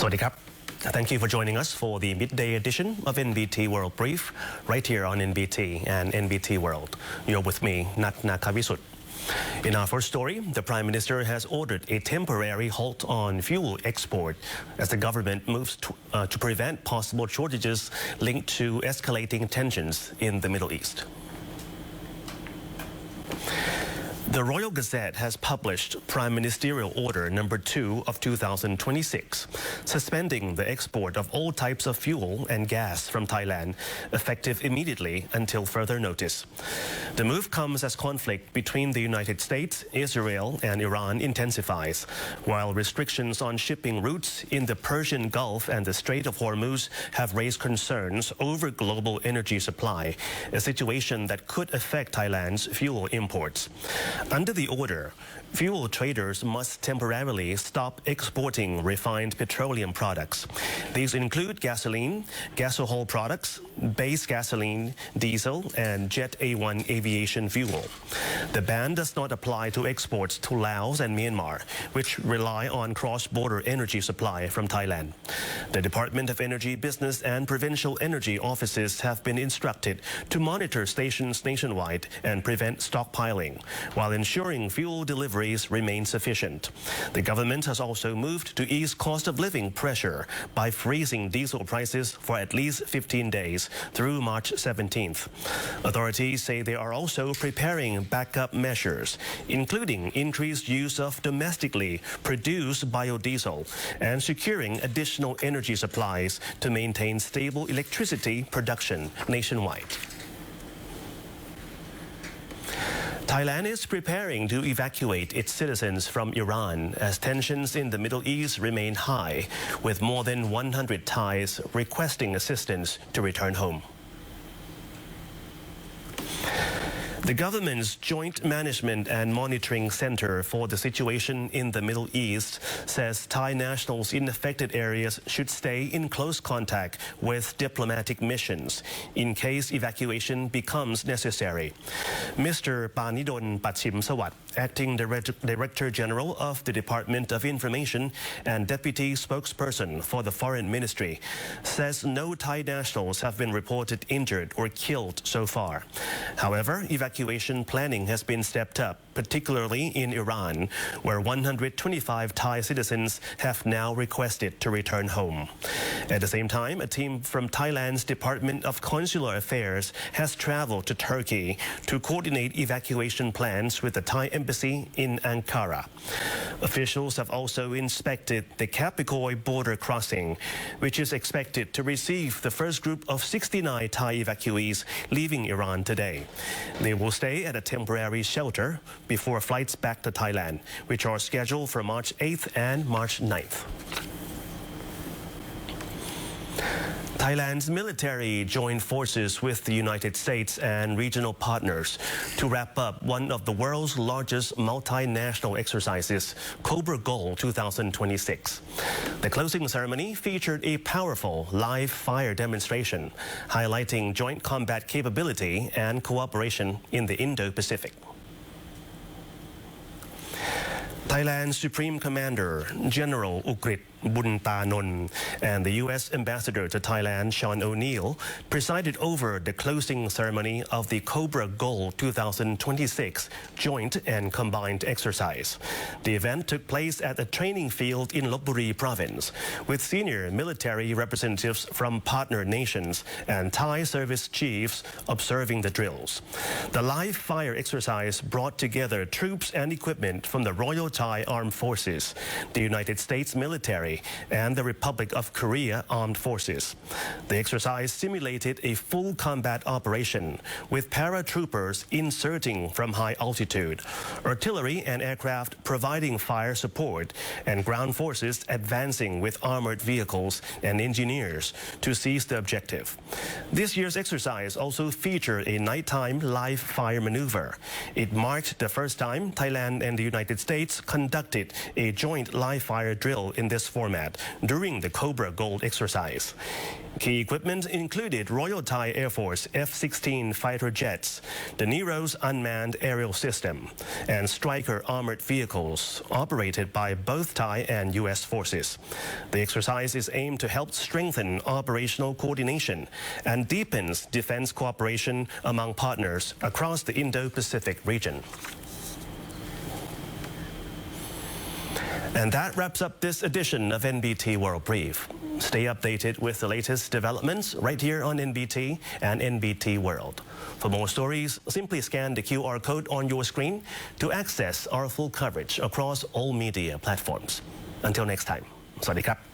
Sawadee krap. Thank you for joining us for the midday edition of NBT World Brief, right here on NBT and NBT World. You're with me, Nat Nakavisut. In our first story, the Prime Minister has ordered a temporary halt on fuel export as the government moves to prevent possible shortages linked to escalating tensions in the Middle East. The Royal Gazette has published Prime Ministerial Order Number 2 of 2026, suspending the export of all types of fuel and gas from Thailand, effective immediately until further notice. The move comes as conflict between the United States, Israel, and Iran intensifies, while restrictions on shipping routes in the Persian Gulf and the Strait of Hormuz have raised concerns over global energy supply, a situation that could affect Thailand's fuel imports. Under the order, fuel traders must temporarily stop exporting refined petroleum products. These include gasoline, gasohol products, base gasoline, diesel, and Jet A1 aviation fuel. The ban does not apply to exports to Laos and Myanmar, which rely on cross-border energy supply from Thailand. The Department of Energy Business and Provincial Energy offices have been instructed to monitor stations nationwide and prevent stockpiling, while ensuring fuel deliveries remain sufficient. The government has also moved to ease cost of living pressure by freezing diesel prices for at least 15 days through March 17th. Authorities say they are also preparing backup measures, including increased use of domestically produced biodiesel and securing additional energy supplies to maintain stable electricity production nationwide. Thailand is preparing to evacuate its citizens from Iran as tensions in the Middle East remain high, with more than 100 Thais requesting assistance to return home. The government's Joint Management and Monitoring Center for the Situation in the Middle East says Thai nationals in affected areas should stay in close contact with diplomatic missions in case evacuation becomes necessary. Mr. Panidon Pachimsawat, Acting Director General of the Department of Information and Deputy Spokesperson for the Foreign Ministry, says no Thai nationals have been reported injured or killed so far. However, evacuation planning has been stepped up, particularly in Iran, where 125 Thai citizens have now requested to return home. At the same time, a team from Thailand's Department of Consular Affairs has traveled to Turkey to coordinate evacuation plans with the Thai embassy in Ankara. Officials have also inspected the Kapikoy border crossing, which is expected to receive the first group of 69 Thai evacuees leaving Iran today. They will stay at a temporary shelter before flights back to Thailand, which are scheduled for March 8th and March 9th. Thailand's military joined forces with the United States and regional partners to wrap up one of the world's largest multinational exercises, COBRA Goal 2026. The closing ceremony featured a powerful live fire demonstration, highlighting joint combat capability and cooperation in the Indo-Pacific. Thailand's Supreme Commander, General Ukrit Buntanon, and the U.S. Ambassador to Thailand, Sean O'Neill, presided over the closing ceremony of the COBRA Goal 2026 joint and combined exercise. The event took place at a training field in Lopburi province, with senior military representatives from partner nations and Thai service chiefs observing the drills. The live fire exercise brought together troops and equipment from the Royal Thai Armed Forces, the United States military, and the Republic of Korea Armed Forces. The exercise simulated a full combat operation, with paratroopers inserting from high altitude, artillery and aircraft providing fire support, and ground forces advancing with armored vehicles and engineers to seize the objective. This year's exercise also featured a nighttime live fire maneuver. It marked the first time Thailand and the United States conducted a joint live fire drill in this format format during the COBRA Gold exercise. Key equipment included Royal Thai Air Force F-16 fighter jets, the Nero's unmanned aerial system, and Striker armored vehicles operated by both Thai and U.S. forces. The exercise is aimed to help strengthen operational coordination and deepens defense cooperation among partners across the Indo-Pacific region. And that wraps up this edition of NBT World Brief. Stay updated with the latest developments right here on NBT and NBT World. For more stories, simply scan the QR code on your screen to access our full coverage across all media platforms. Until next time, สวัสดีครับ